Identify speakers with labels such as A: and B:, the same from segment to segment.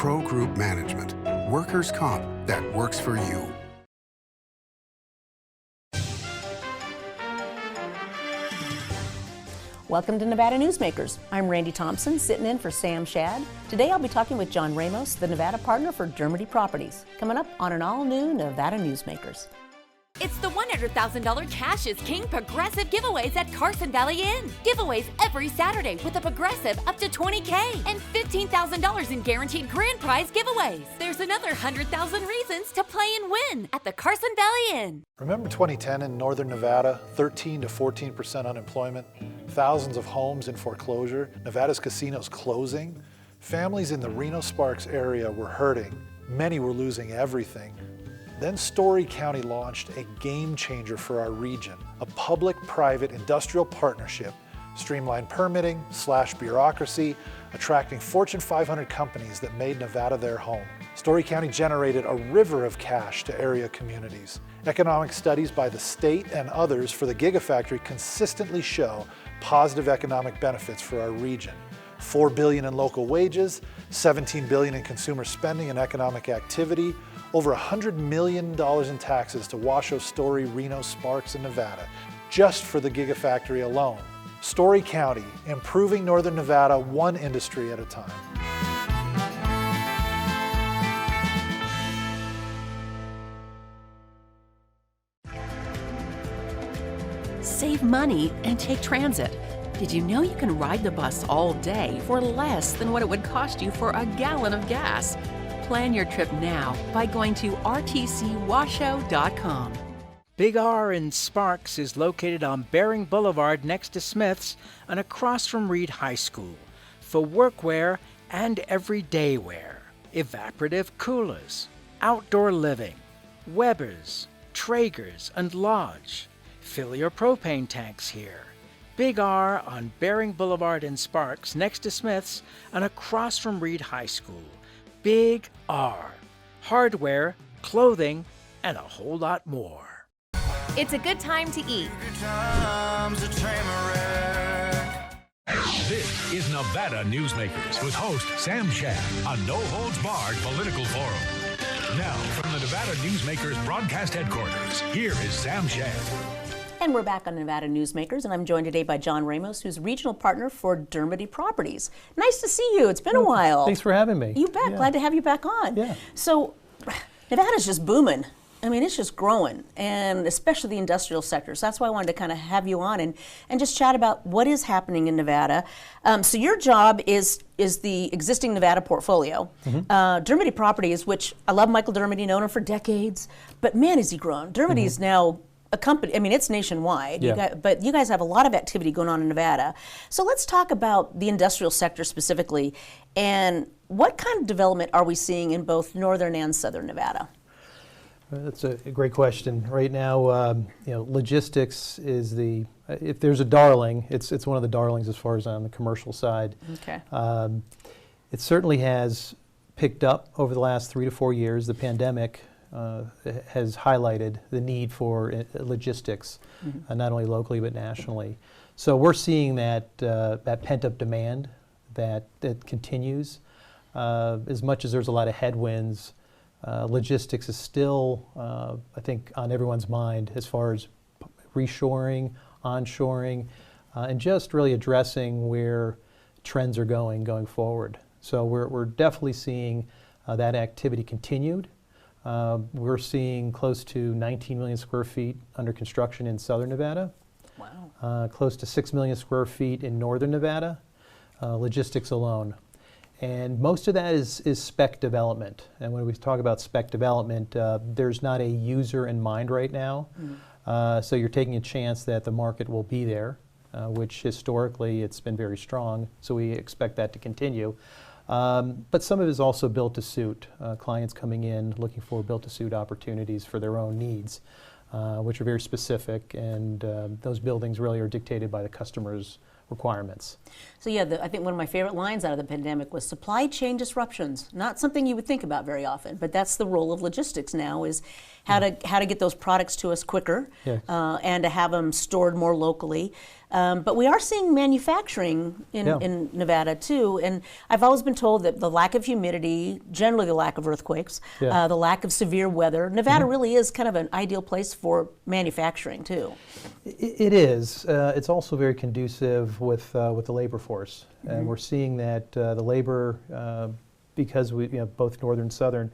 A: Pro Group Management. Workers' comp that works for you.
B: Welcome to Nevada Newsmakers. I'm Randi Thompson, sitting in for Sam Shad. Today I'll be talking with John Ramous, the Nevada partner for Dermody Properties, coming up on an all-new Nevada Newsmakers.
C: It's the $100,000 Cash is King Progressive giveaways at Carson Valley Inn. Giveaways every Saturday with a Progressive up to $20K and $15,000 in guaranteed grand prize giveaways. There's another 100,000 reasons to play and win at the Carson Valley Inn.
D: Remember 2010 in Northern Nevada? 13 to 14% unemployment, thousands of homes in foreclosure, Nevada's casinos closing. Families in the Reno-Sparks area were hurting. Many were losing everything. Then Story County launched a game changer for our region, a public-private industrial partnership, streamlined permitting, slashed bureaucracy, attracting Fortune 500 companies that made Nevada their home. Story County generated a river of cash to area communities. Economic studies by the state and others for the Gigafactory consistently show positive economic benefits for our region. $4 billion in local wages, $17 billion in consumer spending and economic activity, over $100 million in taxes to Washoe, Story, Reno, Sparks, and Nevada, just for the Gigafactory alone. Story County, improving Northern Nevada one industry at a time.
E: Save money and take transit. Did you know you can ride the bus all day for less than what it would cost you for a gallon of gas? Plan your trip now by going to rtcwashoe.com.
F: Big R in Sparks is located on Bering Boulevard next to Smith's and across from Reed High School for workwear and everyday wear. Evaporative coolers, outdoor living, Weber's, Traeger's, and Lodge. Fill your propane tanks here. Big R on Bering Boulevard in Sparks next to Smith's and across from Reed High School. Big R. Hardware, clothing, and a whole lot more.
C: It's a good time to eat.
G: This is Nevada Newsmakers with host Sam Shad, a no-holds-barred political forum. Now, from the Nevada Newsmakers broadcast headquarters, here is Sam Shad.
B: And we're back on Nevada Newsmakers, and I'm joined today by John Ramous, who's regional partner for Dermody Properties. Nice to see you. It's been a while.
H: Thanks for having me.
B: You bet.
H: Yeah.
B: Glad to have you back on.
H: Yeah.
B: So, Nevada's just booming. I mean, it's just growing, and especially the industrial sector. So that's why I wanted to kind of have you on and just chat about what is happening in Nevada. So your job is the existing Nevada portfolio. Dermody Properties, which I love Michael Dermody, known him for decades, but man, has he grown. Dermody is now a company, I mean, it's nationwide,
H: Yeah.
B: but you guys have a lot of activity going on in Nevada. So let's talk about the industrial sector specifically, and what kind of development are we seeing in both northern and southern Nevada?
H: That's a great question. Right now, logistics is if there's a darling, it's one of the darlings as far as on the commercial side.
B: Okay.
H: It certainly has picked up over the last 3 to 4 years. The pandemic has highlighted the need for logistics, not only locally but nationally. So we're seeing that pent-up demand that continues. As much as there's a lot of headwinds, logistics is still, I think, on everyone's mind as far as reshoring, onshoring, and just really addressing where trends are going forward. So we're definitely seeing that activity continued. We're seeing close to 19 million square feet under construction in southern Nevada.
B: Wow.
H: Close to 6 million square feet in northern Nevada, logistics alone. And most of that is spec development. And when we talk about spec development, there's not a user in mind right now. So you're taking a chance that the market will be there, which historically it's been very strong. So we expect that to continue. But some of it is also built to suit. Clients coming in looking for built to suit opportunities for their own needs, which are very specific, and those buildings really are dictated by the customer's requirements.
B: So yeah, I think one of my favorite lines out of the pandemic was supply chain disruptions. Not something you would think about very often, but that's the role of logistics now, is how to get those products to us quicker,
H: Yes.
B: and to have them stored more locally. But we are seeing manufacturing in Nevada too, and I've always been told that the lack of humidity, generally the lack of earthquakes, the lack of severe weather, Nevada really is kind of an ideal place for manufacturing too.
H: It is. It's also very conducive with the labor force, and we're seeing that the labor, because we both northern and southern,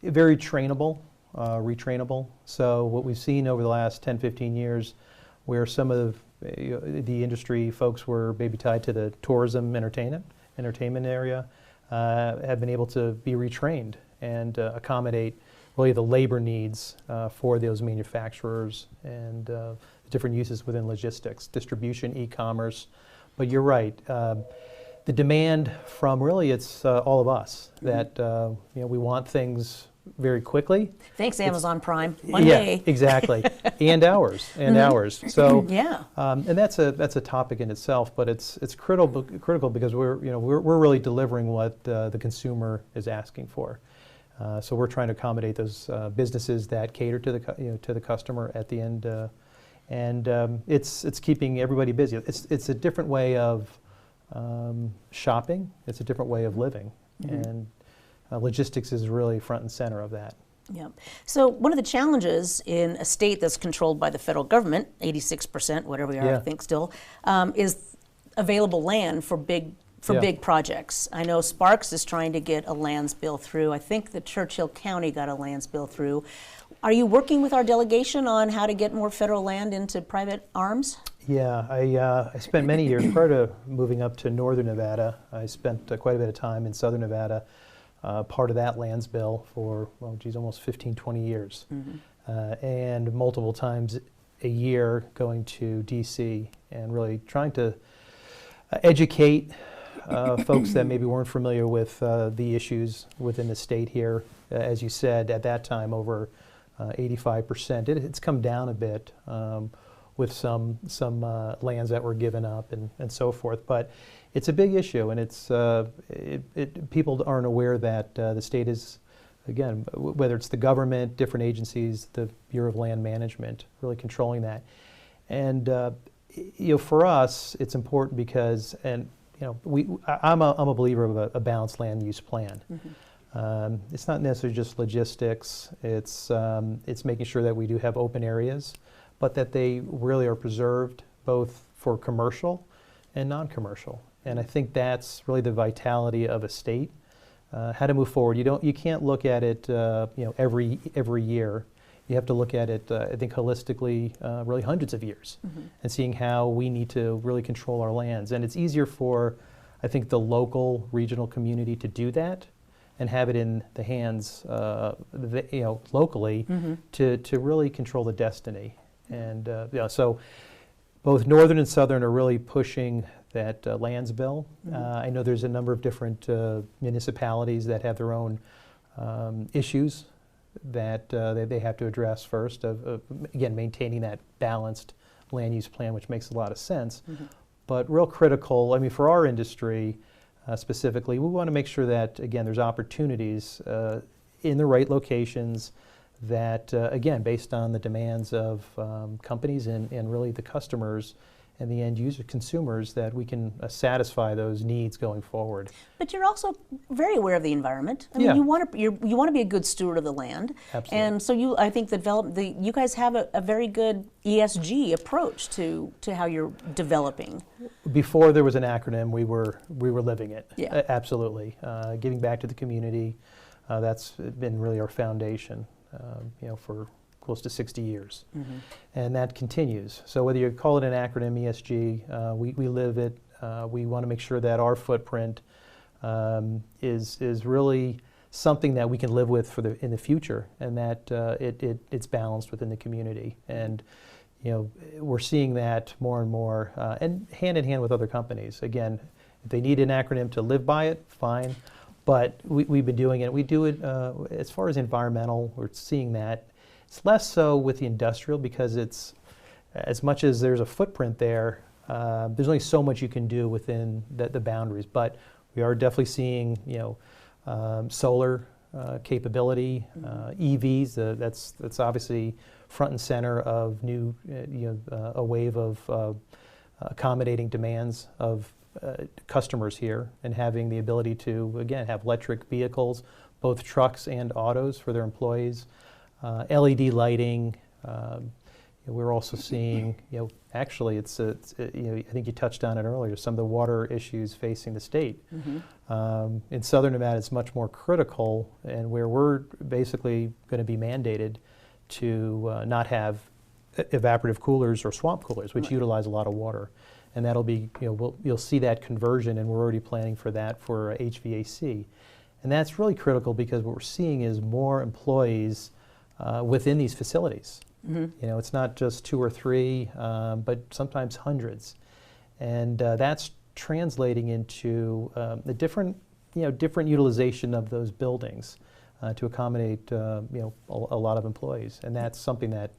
H: very trainable, retrainable. So what we've seen over the last 10, 15 years, where some of the industry folks were maybe tied to the tourism entertainment area, have been able to be retrained and accommodate really the labor needs for those manufacturers and different uses within logistics, distribution, e-commerce. But you're right. The demand from really it's all of us that we want things very quickly.
B: Thanks, Amazon Prime. One day.
H: Exactly, and hours. So
B: and
H: that's a topic in itself, but it's critical because we're really delivering what the consumer is asking for. So we're trying to accommodate those businesses that cater to the customer at the end, and it's keeping everybody busy. It's a different way of shopping. It's a different way of living, and logistics is really front and center of that.
B: Yeah. So one of the challenges in a state that's controlled by the federal government, 86%, whatever we are, I think still, is available land for big projects. I know Sparks is trying to get a lands bill through. I think the Churchill County got a lands bill through. Are you working with our delegation on how to get more federal land into private arms?
H: Yeah, I spent many years prior to moving up to northern Nevada. I spent quite a bit of time in southern Nevada, part of that lands bill for, almost 15, 20 years. And multiple times a year going to D.C. and really trying to educate folks that maybe weren't familiar with the issues within the state here. As you said, at that time, over 85%. It's come down a bit with some lands that were given up and so forth. But it's a big issue, and it's people aren't aware that the state is, again, whether it's the government, different agencies, the Bureau of Land Management, really controlling that. And for us, it's important because, I'm a believer of a balanced land use plan. It's not necessarily just logistics. It's making sure that we do have open areas, but that they really are preserved both for commercial and non-commercial. And I think that's really the vitality of a state. How to move forward. You can't look at it every year. You have to look at it, I think, holistically, really hundreds of years, and seeing how we need to really control our lands. And it's easier for, I think, the local, regional community to do that and have it in the hands, locally, to really control the destiny. And so both northern and southern are really pushing that lands bill. I know there's a number of different municipalities that have their own issues that they have to address first, again, maintaining that balanced land use plan, which makes a lot of sense. But real critical, for our industry specifically, we want to make sure that, again, there's opportunities in the right locations that, again, based on the demands of companies and really the customers and the end user consumers, that we can satisfy those needs going forward.
B: But you're also very aware of the environment. You want to be a good steward of the land.
H: Absolutely.
B: And so you guys have a very good ESG approach to how you're developing.
H: Before there was an acronym, we were living it.
B: Yeah.
H: Absolutely. Giving back to the community, that's been really our foundation, for close to 60 years. And that continues. So whether you call it an acronym, ESG, we live it. We want to make sure that our footprint is really something that we can live with in the future, and that it's balanced within the community. And we're seeing that more and more, and hand in hand with other companies. Again, if they need an acronym to live by it, fine. But we've been doing it. We do it as far as environmental. We're seeing that. It's less so with the industrial, because it's, as much as there's a footprint there, there's only so much you can do within the boundaries. But we are definitely seeing, solar capability, EVs. That's obviously front and center of new, a wave of accommodating demands of customers here and having the ability to, again, have electric vehicles, both trucks and autos for their employees, LED lighting. We're also seeing, actually, I think you touched on it earlier, some of the water issues facing the state. In Southern Nevada, it's much more critical, and where we're basically going to be mandated to not have evaporative coolers or swamp coolers, which utilize a lot of water. And that'll be, you'll see that conversion, and we're already planning for that for HVAC. And that's really critical because what we're seeing is more employees within these facilities. It's not just 2 or 3, but sometimes hundreds. And that's translating into a different utilization of those buildings to accommodate, a lot of employees. And that's something that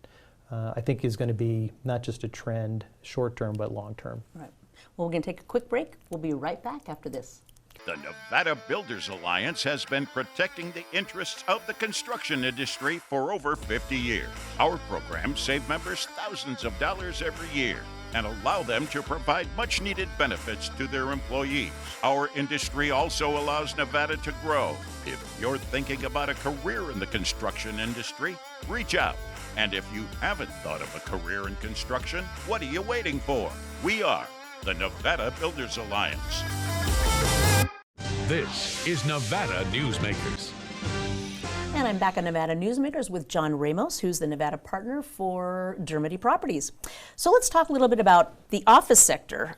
H: I think is going to be not just a trend short term, but long term.
B: Right. Well, we're going to take a quick break. We'll be right back after this.
I: The Nevada Builders Alliance has been protecting the interests of the construction industry for over 50 years. Our programs save members thousands of dollars every year and allow them to provide much-needed benefits to their employees. Our industry also allows Nevada to grow. If you're thinking about a career in the construction industry, reach out. And if you haven't thought of a career in construction, what are you waiting for? We are the Nevada Builders Alliance.
G: This is Nevada Newsmakers.
B: And I'm back on Nevada Newsmakers with John Ramous, who's the Nevada partner for Dermody Properties. So let's talk a little bit about the office sector.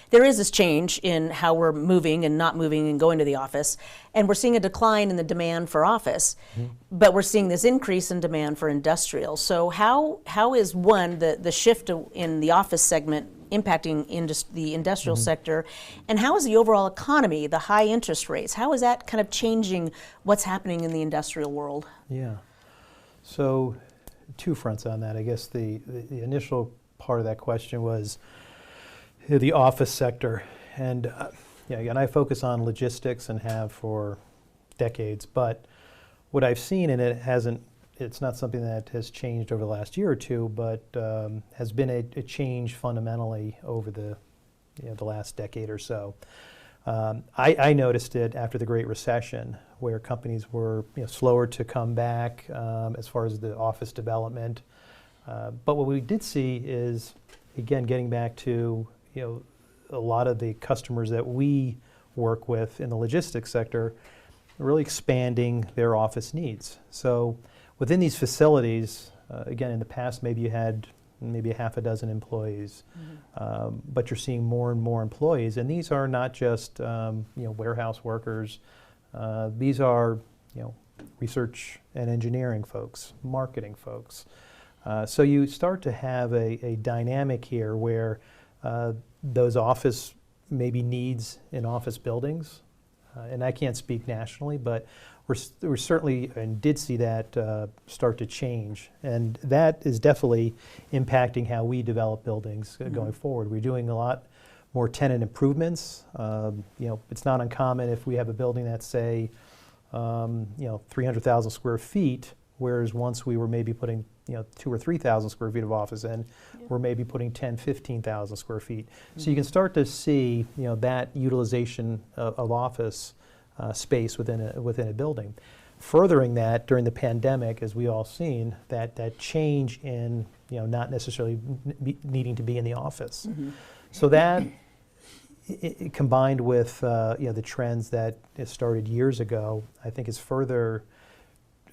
B: There is this change in how we're moving and not moving and going to the office, and we're seeing a decline in the demand for office, but we're seeing this increase in demand for industrial. So how is the shift in the office segment impacting the industrial sector, and how is the overall economy, the high interest rates, how is that kind of changing what's happening in the industrial world?
H: Yeah, so 2 fronts on that. I guess the initial part of that question was the office sector, and again, I focus on logistics and have for decades, but what I've seen, and it's not something that has changed over the last year or 2, but has been a change fundamentally over the last decade or so. I noticed it after the Great Recession, where companies were slower to come back as far as the office development. But what we did see is, again, getting back to a lot of the customers that we work with in the logistics sector, really expanding their office needs. So within these facilities, again, in the past, maybe you had maybe a half a dozen employees, but you're seeing more and more employees, and these are not just warehouse workers. These are research and engineering folks, marketing folks. So you start to have a dynamic here where those office maybe needs in office buildings, and I can't speak nationally, but we're certainly and did see that start to change, and that is definitely impacting how we develop buildings going forward. We're doing a lot more tenant improvements. It's not uncommon if we have a building that's, say, 300,000 square feet, whereas once we were maybe putting 2,000 or 3,000 square feet of office in, we're maybe putting 10,000, 15,000 square feet. So you can start to see that utilization of office space within a building. Furthering that, during the pandemic, as we all seen, that change in not necessarily needing to be in the office. So that combined with the trends that started years ago, I think is further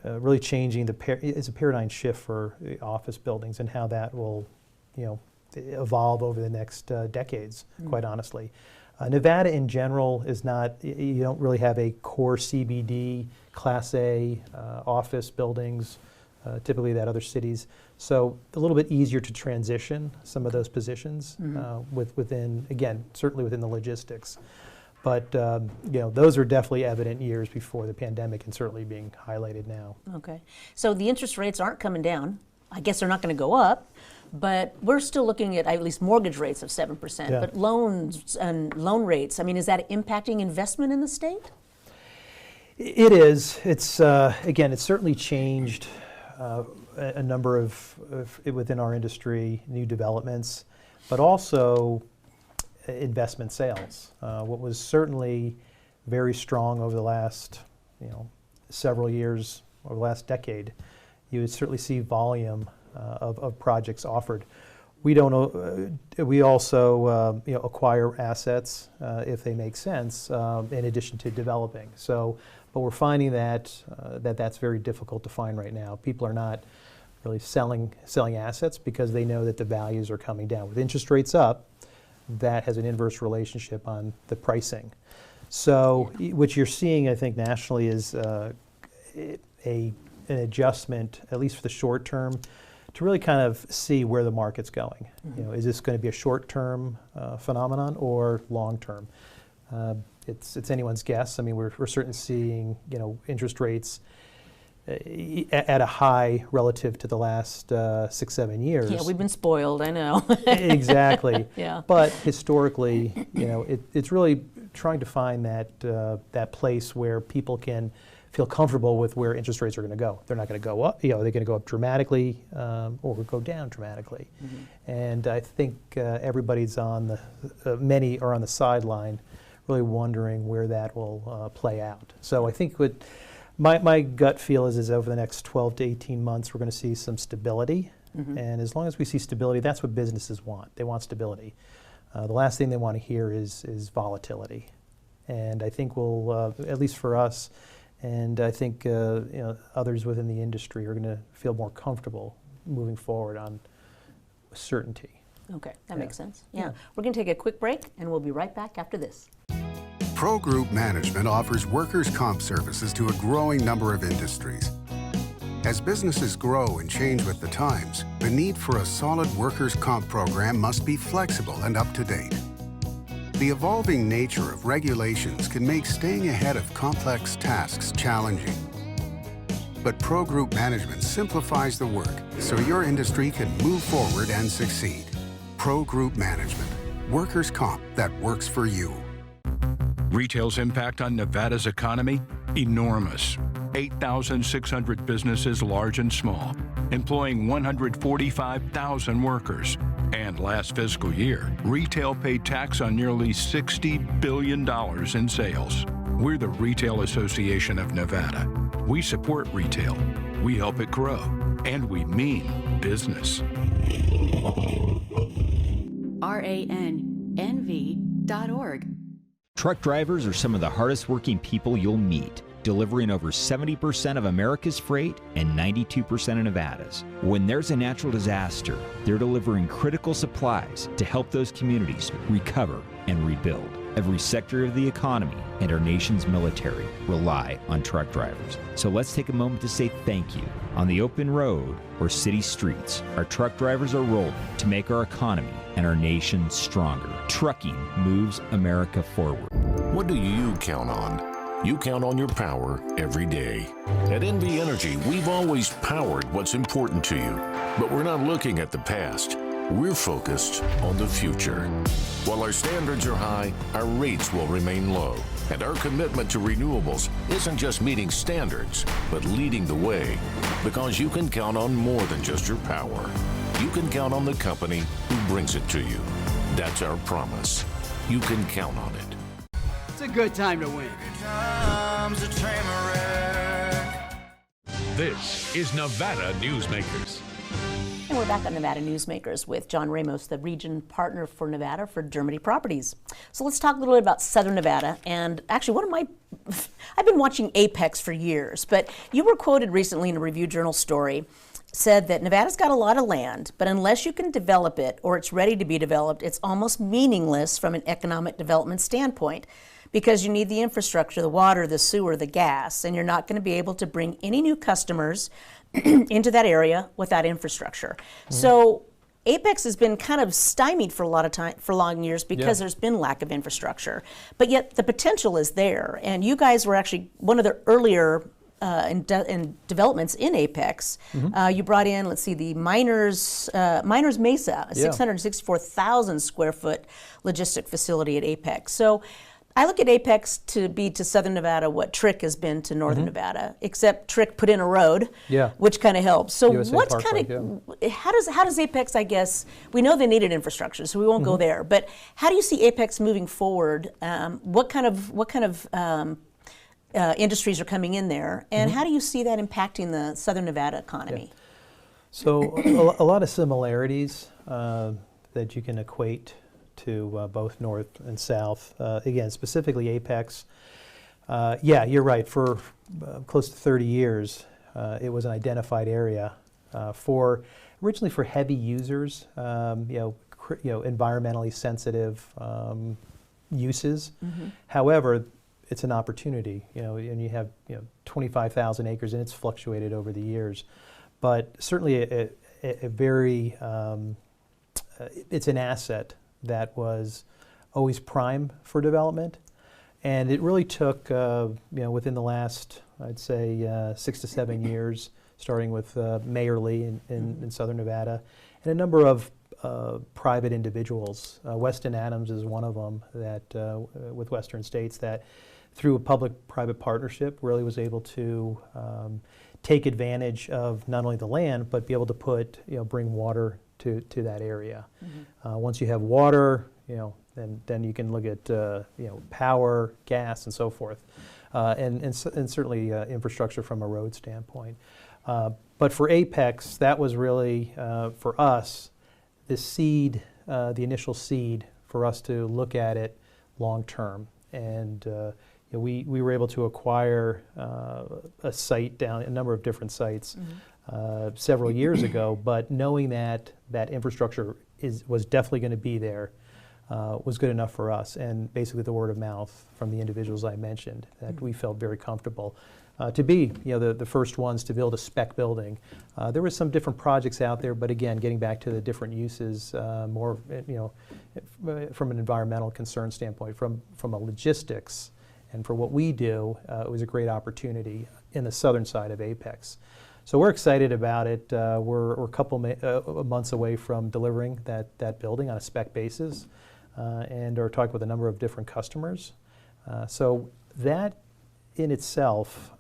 H: really changing it's a paradigm shift for office buildings and how that will evolve over the next decades, quite honestly. Nevada in general is not, you don't really have a core CBD, Class A office buildings, typically that other cities. So a little bit easier to transition some of those positions within, again, certainly within the logistics. But those are definitely evident years before the pandemic and certainly being highlighted now.
B: Okay. So the interest rates aren't coming down. I guess they're not going to go up. But we're still looking at least mortgage rates of 7%.
H: Yeah.
B: But loans and loan rates, I mean, is that impacting investment in the state?
H: It is. It's again, it's certainly changed a number of within our industry, new developments. but also investment sales. What was certainly very strong over the last, several years, over the last decade, you would certainly see volume of projects offered. We don't. We also acquire assets if they make sense, in addition to developing. So, but we're finding that that's very difficult to find right now. People are not really selling assets because they know that the values are coming down. With interest rates up, that has an inverse relationship on the pricing. So, what you're seeing, I think, nationally is an adjustment, at least for the short term, to really kind of see where the market's going. Is this going to be a short-term phenomenon or long-term? It's anyone's guess. I mean, we're certainly seeing interest rates at a high relative to the last 6-7 years.
B: Yeah, we've been spoiled. I know.
H: Exactly.
B: Yeah.
H: But historically, it's really trying to find that place where people can feel comfortable with where interest rates are going to go. They're not going to go up. They're going to go up dramatically or go down dramatically. And I think everybody's many are on the sideline, really wondering where that will play out. So I think my gut feel is over the next 12 to 18 months, we're going to see some stability. And as long as we see stability, that's what businesses want. They want stability. The last thing they want to hear is volatility. And I think we'll, at least for us, and I think others within the industry are going to feel more comfortable moving forward on certainty.
B: Okay, that makes sense. Yeah. We're going to take a quick break, and we'll be right back after this.
A: Pro Group Management offers workers' comp services to a growing number of industries. As businesses grow and change with the times, the need for a solid workers' comp program must be flexible and up to date. The evolving nature of regulations can make staying ahead of complex tasks challenging. But Pro Group Management simplifies the work so your industry can move forward and succeed. Pro Group Management, workers' comp that works for you.
G: Retail's impact on Nevada's economy? Enormous. 8,600 businesses, large and small, employing 145,000 workers. And last fiscal year, retail paid tax on nearly $60 billion in sales. We're the Retail Association of Nevada. We support retail, we help it grow, and we mean business.
E: RANNV.org.
J: Truck drivers are some of the hardest working people you'll meet, delivering over 70% of America's freight and 92% of Nevada's. When there's a natural disaster, they're delivering critical supplies to help those communities recover and rebuild. Every sector of the economy and our nation's military rely on truck drivers. So let's take a moment to say thank you. On the open road or city streets, our truck drivers are rolling to make our economy and our nation stronger. Trucking moves America forward.
K: What do you count on? You count on your power every day. At NV Energy, we've always powered what's important to you, but we're not looking at the past. We're focused on the future. While our standards are high, our rates will remain low. And our commitment to renewables isn't just meeting standards, but leading the way. Because you can count on more than just your power. You can count on the company who brings it to you. That's our promise. You can count on it.
L: It's a good time to win.
G: This is Nevada Newsmakers.
B: And we're back on Nevada Newsmakers with John Ramous, the region partner for Nevada for Dermody Properties. So let's talk a little bit about Southern Nevada. And actually, I've been watching Apex for years, but you were quoted recently in a Review Journal story, said that Nevada's got a lot of land, but unless you can develop it or it's ready to be developed, it's almost meaningless from an economic development standpoint, because you need the infrastructure, the water, the sewer, the gas, and you're not going to be able to bring any new customers into that area without infrastructure. So Apex has been kind of stymied for a lot of time, for long years, because there's been lack of infrastructure. But yet the potential is there, and you guys were actually one of the earlier in developments in Apex. You brought in, let's see, the Miners Mesa, a 664,000 square foot logistic facility at Apex. So I look at Apex to be to Southern Nevada what Trick has been to Northern Nevada, except Trick put in a road, which kind of helps. So
H: USA
B: what's
H: Parkway,
B: kind of, how does Apex, I guess, we know they needed infrastructure, so we won't go there, but how do you see Apex moving forward? What kind of industries are coming in there, and how do you see that impacting the Southern Nevada economy?
H: So a lot of similarities that you can equate to both North and South. Again, specifically Apex. Yeah, you're right. For close to 30 years, it was an identified area originally for heavy users, environmentally sensitive uses. However, it's an opportunity, and you have 25,000 acres, and it's fluctuated over the years. But certainly a very, it's an asset that was always prime for development. And it really took, within the last, I'd say, 6 to 7 years, starting with Mayor Lee in Southern Nevada, and a number of private individuals. Weston Adams is one of them that, with Western States, that through a public-private partnership really was able to take advantage of not only the land, but be able to bring water to that area. Once you have water, then you can look at power, gas, and so forth, and certainly infrastructure from a road standpoint. But for Apex, that was really for us the seed, the initial seed for us to look at it long term. And we were able to acquire a number of different sites several years ago, but knowing that infrastructure was definitely going to be there was good enough for us. And basically the word of mouth from the individuals I mentioned, that we felt very comfortable to be the first ones to build a spec building. There were some different projects out there, but again, getting back to the different uses, more from an environmental concern standpoint, from a logistics, and for what we do, it was a great opportunity in the southern side of Apex. So we're excited about it. We're a couple months away from delivering that building on a spec basis, and are talking with a number of different customers. So that in itself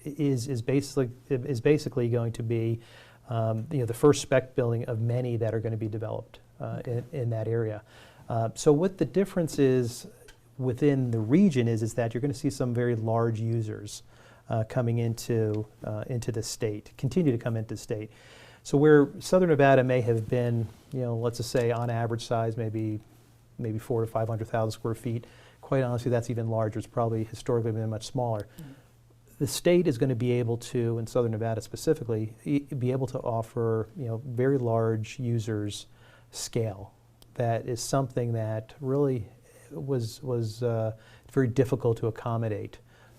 H: is basically going to be the first spec building of many that are going to be developed in that area. So what the difference is within the region is that you're going to see some very large users coming into the state, continue to come into the state. So where Southern Nevada may have been, let's just say on average size, maybe 400,000 to 500,000 square feet. Quite honestly, that's even larger. It's probably historically been much smaller. The state is going to be able to, in Southern Nevada specifically, be able to offer very large users scale. That is something that really was very difficult to accommodate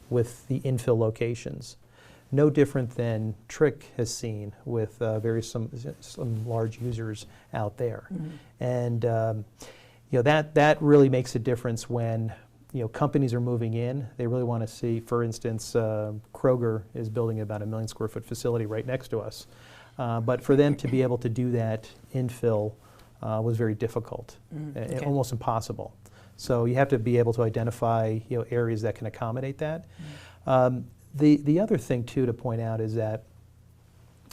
H: with the infill locations. No different than Trick has seen with some large users out there. And that really makes a difference when companies are moving in. They really want to see, for instance, Kroger is building about 1 million square foot facility right next to us. But for them to be able to do that infill was very difficult, almost impossible. So you have to be able to identify areas that can accommodate that. The other thing too to point out is that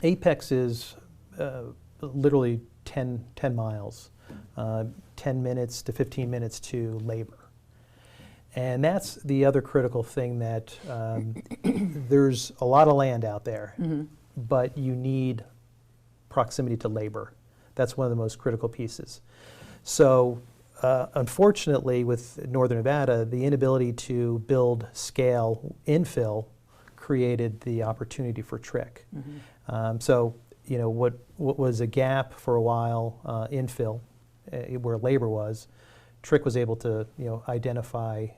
H: Apex is literally 10 miles, 10 minutes to 15 minutes to labor. And that's the other critical thing, that there's a lot of land out there, but you need proximity to labor. That's one of the most critical pieces. So unfortunately, with Northern Nevada, the inability to build scale infill created the opportunity for Trick. So what was a gap for a while, infill, where labor was, Trick was able to identify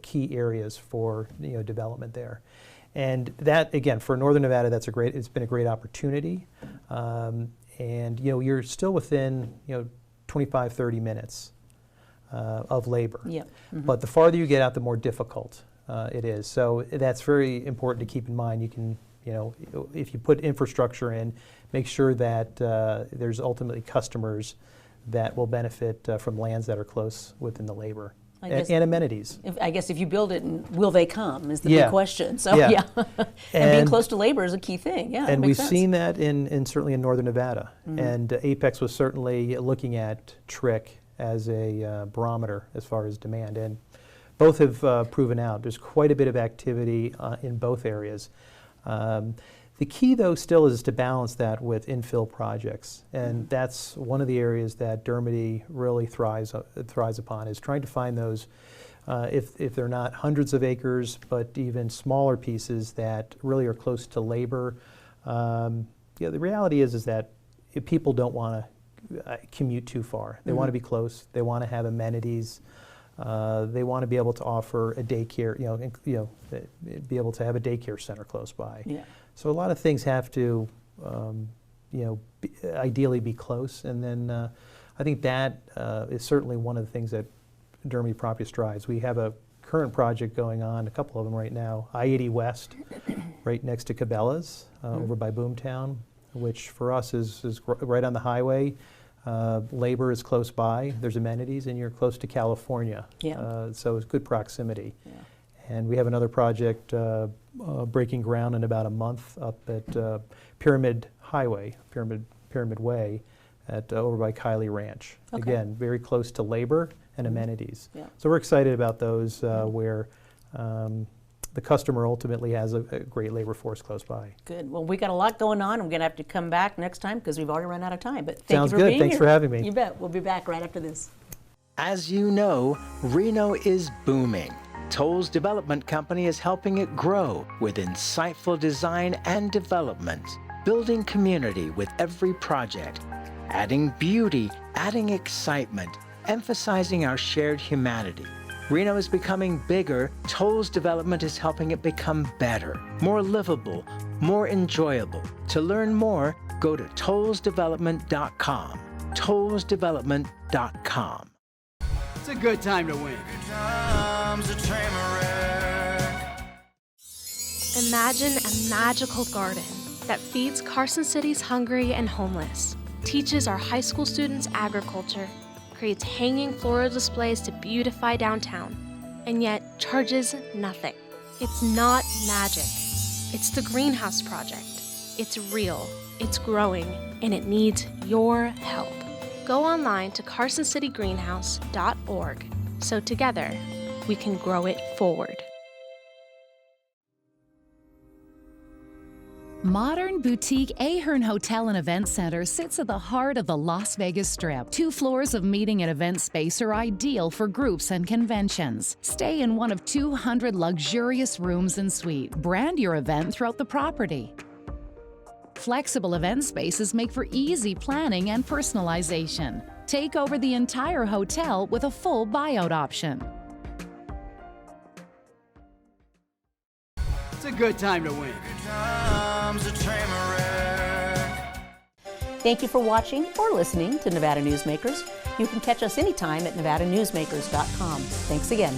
H: key areas for development there. And that, again, for Northern Nevada, it's been a great opportunity. And you're still within 25, 30 minutes of labor. But the farther you get out, the more difficult it is. So that's very important to keep in mind. You can, if you put infrastructure in, make sure that there's ultimately customers that will benefit from lands that are close within the labor. and amenities.
B: I guess if you build it, will they come is the big question. So and being close to labor is a key thing. Yeah,
H: and we've
B: sense.
H: seen that in certainly in northern Nevada. And Apex was certainly looking at TRIC as a barometer as far as demand, and both have proven out. There's quite a bit of activity in both areas. The key, though, still is to balance that with infill projects, and that's one of the areas that Dermody really thrives upon, is trying to find those, if they're not hundreds of acres, but even smaller pieces that really are close to labor. The reality is that if people don't want to commute too far. They want to be close. They want to have amenities. They want to be able to offer a daycare, be able to have a daycare center close by.
B: Yeah.
H: So a lot of things have to, ideally be close. And then I think that is certainly one of the things that Dermody Property strives. We have a current project going on, a couple of them right now, I-80 West, right next to Cabela's, over by Boomtown, which for us is right on the highway. Labor is close by, there's amenities, and you're close to California.
B: Yeah.
H: So it's good proximity.
B: Yeah.
H: And we have another project breaking ground in about a month up at Pyramid Way over by Kylie Ranch.
B: Okay.
H: Again, very close to labor and amenities.
B: Yeah.
H: So we're excited about those where the customer ultimately has a great labor force close by.
B: Good. Well, we got a lot going on. We're going to have to come back next time because we've already run out of time. But thank
H: Sounds
B: you for
H: good.
B: being
H: Thanks
B: here.
H: for having me.
B: You bet. We'll be back right after this.
F: As you know, Reno is booming. Toll's development company is helping it grow with insightful design and development, building community with every project, adding beauty, adding excitement, emphasizing our shared humanity. Reno is becoming bigger. Toll's development is helping it become better, more livable, more enjoyable. To learn more, go to tollsdevelopment.com. tollsdevelopment.com.
L: It's a good time to win.
M: Imagine a magical garden that feeds Carson City's hungry and homeless, teaches our high school students agriculture, creates hanging floral displays to beautify downtown, and yet charges nothing. It's not magic. It's the Greenhouse Project. It's real, it's growing, and it needs your help. Go online to carsоncitygreenhouse.org so together we can grow it forward.
N: Modern boutique Ahern Hotel and Event Center sits at the heart of the Las Vegas Strip. 2 floors of meeting and event space are ideal for groups and conventions. Stay in one of 200 luxurious rooms and suites. Brand your event throughout the property. Flexible event spaces make for easy planning and personalization. Take over the entire hotel with a full buyout option.
L: It's a good time to win.
B: Thank you for watching or listening to Nevada Newsmakers. You can catch us anytime at NevadaNewsmakers.com. Thanks again.